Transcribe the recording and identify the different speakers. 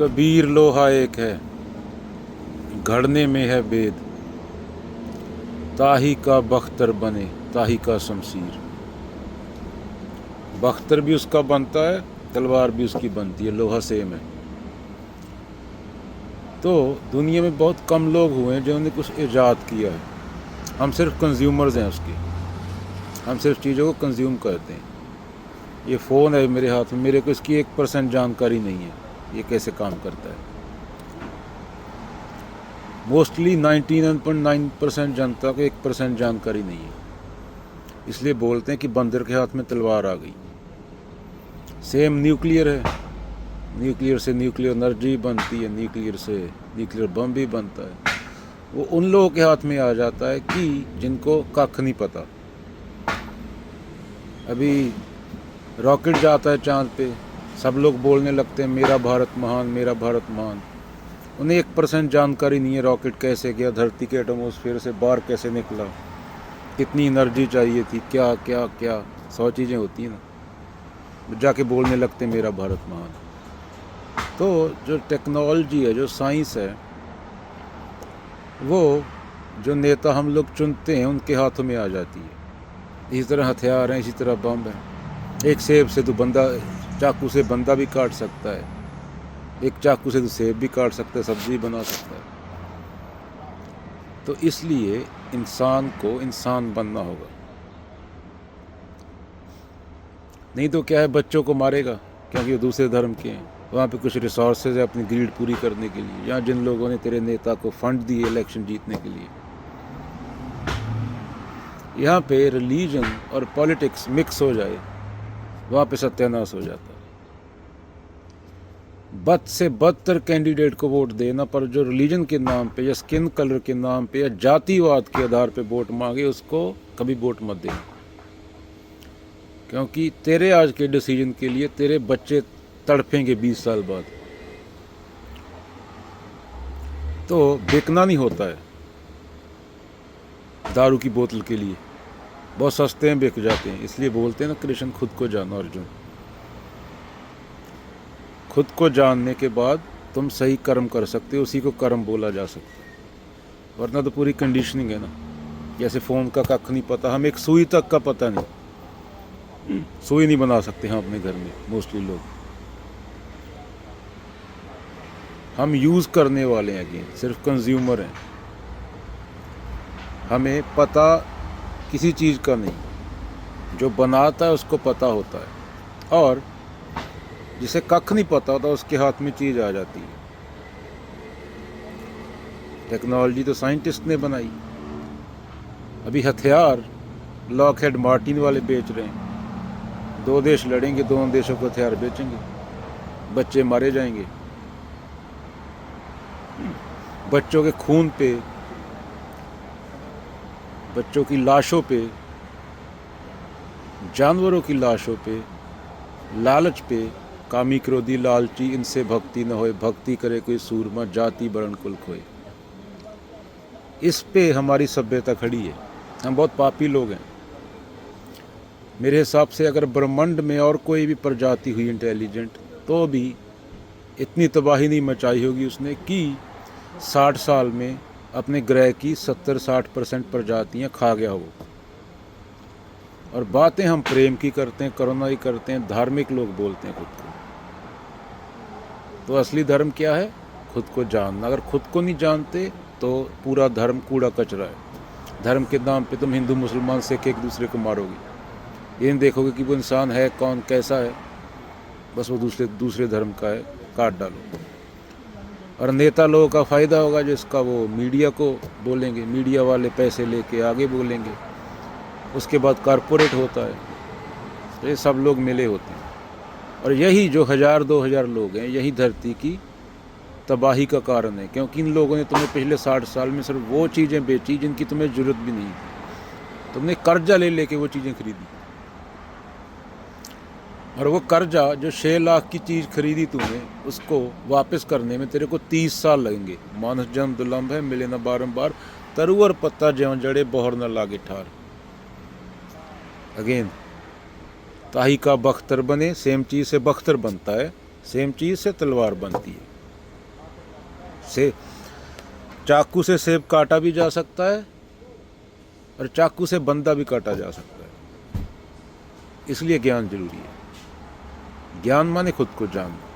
Speaker 1: कबीर लोहा एक है, घड़ने में है बेद, ताही का बख्तर बने ताही का शमशीर। बख्तर भी उसका बनता है, तलवार भी उसकी बनती है, लोहा सेम है। तो दुनिया में बहुत कम लोग हुए हैं जिन्होंने कुछ ईजाद किया है। हम सिर्फ कंज्यूमर्स हैं उसके, हम सिर्फ चीज़ों को कंज्यूम करते हैं। ये फ़ोन है मेरे हाथ में, मेरे को इसकी 1% जानकारी नहीं है, ये कैसे काम करता है। मोस्टली 99.9% जनता को 1% जानकारी नहीं है, इसलिए बोलते हैं कि बंदर के हाथ में तलवार आ गई। सेम न्यूक्लियर है, न्यूक्लियर से न्यूक्लियर एनर्जी बनती है, न्यूक्लियर से न्यूक्लियर बम भी बनता है। वो उन लोगों के हाथ में आ जाता है कि जिनको कख नहीं पता। अभी रॉकेट जाता है चांद पे, सब लोग बोलने लगते हैं मेरा भारत महान, मेरा भारत महान। उन्हें 1% जानकारी नहीं है रॉकेट कैसे गया, धरती के एटमॉस्फेयर से बाहर कैसे निकला, कितनी एनर्जी चाहिए थी, क्या क्या क्या 100 चीज़ें होती हैं ना, जाके बोलने लगते हैं मेरा भारत महान। तो जो टेक्नोलॉजी है, जो साइंस है, वो जो नेता हम लोग चुनते हैं उनके हाथों में आ जाती है। इसी तरह हथियार हैं, इसी तरह बम है। एक सेब से तो बंदा, चाकू से बंदा भी काट सकता है, एक चाकू से तो सेब भी काट सकता है, सब्जी बना सकता है। तो इसलिए इंसान को इंसान बनना होगा, नहीं तो क्या है, बच्चों को मारेगा क्योंकि वो दूसरे धर्म के हैं। वहाँ पे कुछ रिसोर्सेज है अपनी ग्रीड पूरी करने के लिए, यहाँ जिन लोगों ने तेरे नेता को फंड दिए इलेक्शन जीतने के लिए, यहाँ पे रिलीजन और पॉलिटिक्स मिक्स हो जाए, वहाँ पे सत्यानाश हो जाता है। बद से बदतर कैंडिडेट को वोट देना, पर जो रिलीजन के नाम पे या स्किन कलर के नाम पे या जातिवाद के आधार पे वोट मांगे, उसको कभी वोट मत देना, क्योंकि तेरे आज के डिसीजन के लिए तेरे बच्चे तड़पेंगे 20 साल बाद। तो बिकना नहीं होता है दारू की बोतल के लिए, बहुत सस्ते हैं, बिक जाते हैं। इसलिए बोलते हैं ना कृष्ण, खुद को जानो अर्जुन। खुद को जानने के बाद तुम सही कर्म कर सकते हो, उसी को कर्म बोला जा सकता है। वरना तो पूरी कंडीशनिंग है ना, जैसे फ़ोन का कख नहीं पता, हम एक सुई तक का पता नहीं, सुई नहीं बना सकते हम अपने घर में मोस्टली लोग। हम यूज़ करने वाले हैं, अगेन सिर्फ कंज्यूमर हैं। हमें पता किसी चीज़ का नहीं, जो बनाता है उसको पता होता है, और जिसे कख नहीं पता होता उसके हाथ में चीज़ आ जाती है। टेक्नोलॉजी तो साइंटिस्ट ने बनाई। अभी हथियार लॉकहेड मार्टिन वाले बेच रहे हैं। 2 देश लड़ेंगे, दोनों देशों को हथियार बेचेंगे, बच्चे मारे जाएंगे। बच्चों के खून पे, बच्चों की लाशों पे, जानवरों की लाशों पे, लालच पे, कामी क्रोधी लालची इनसे भक्ति न होए, भक्ति करे कोई सूरमा, जाति वर्ण कुल खोए। इस पे हमारी सभ्यता खड़ी है। हम बहुत पापी लोग हैं। मेरे हिसाब से अगर ब्रह्मांड में और कोई भी प्रजाति हुई इंटेलिजेंट, तो भी इतनी तबाही नहीं मचाई होगी उसने कि 60 साल में अपने ग्रह की 70-60% प्रजातियाँ खा गया हो। और बातें हम प्रेम की करते हैं, करुणा की करते हैं, धार्मिक लोग बोलते हैं खुद को। तो असली धर्म क्या है? खुद को जानना। अगर खुद को नहीं जानते तो पूरा धर्म कूड़ा कचरा है। धर्म के नाम पे तुम हिंदू मुसलमान सिख एक दूसरे को मारोगे, ये नहीं देखोगे कि वो इंसान है कौन, कैसा है, बस वो दूसरे धर्म का है, काट डालो। और नेता लोगों का फ़ायदा होगा जिसका, वो मीडिया को बोलेंगे, मीडिया वाले पैसे लेके आगे बोलेंगे, उसके बाद कारपोरेट होता है। तो ये सब लोग मिले होते हैं, और यही जो 1000-2000 लोग हैं, यही धरती की तबाही का कारण है। क्योंकि इन लोगों ने तुम्हें पिछले 60 साल में सिर्फ वो चीज़ें बेची जिनकी तुम्हें ज़रूरत भी नहीं थी। तुमने कर्जा ले लेके वो चीज़ें खरीदी, और वो कर्जा जो 6 लाख की चीज़ खरीदी तूने, उसको वापस करने में तेरे को 30 साल लगेंगे। मानस जन्म दुलंभ है, मिले न बारंबार, तरुअर पत्ता ज्यों जड़े, बोहर न लागे ठार। अगेन, ताही का बख्तर बने, सेम चीज़ से बख्तर बनता है, सेम चीज़ से तलवार बनती है। से चाकू से सेब काटा भी जा सकता है और चाकू से बंदा भी काटा जा सकता है। इसलिए ज्ञान जरूरी है। ज्ञान माने खुद को जानना।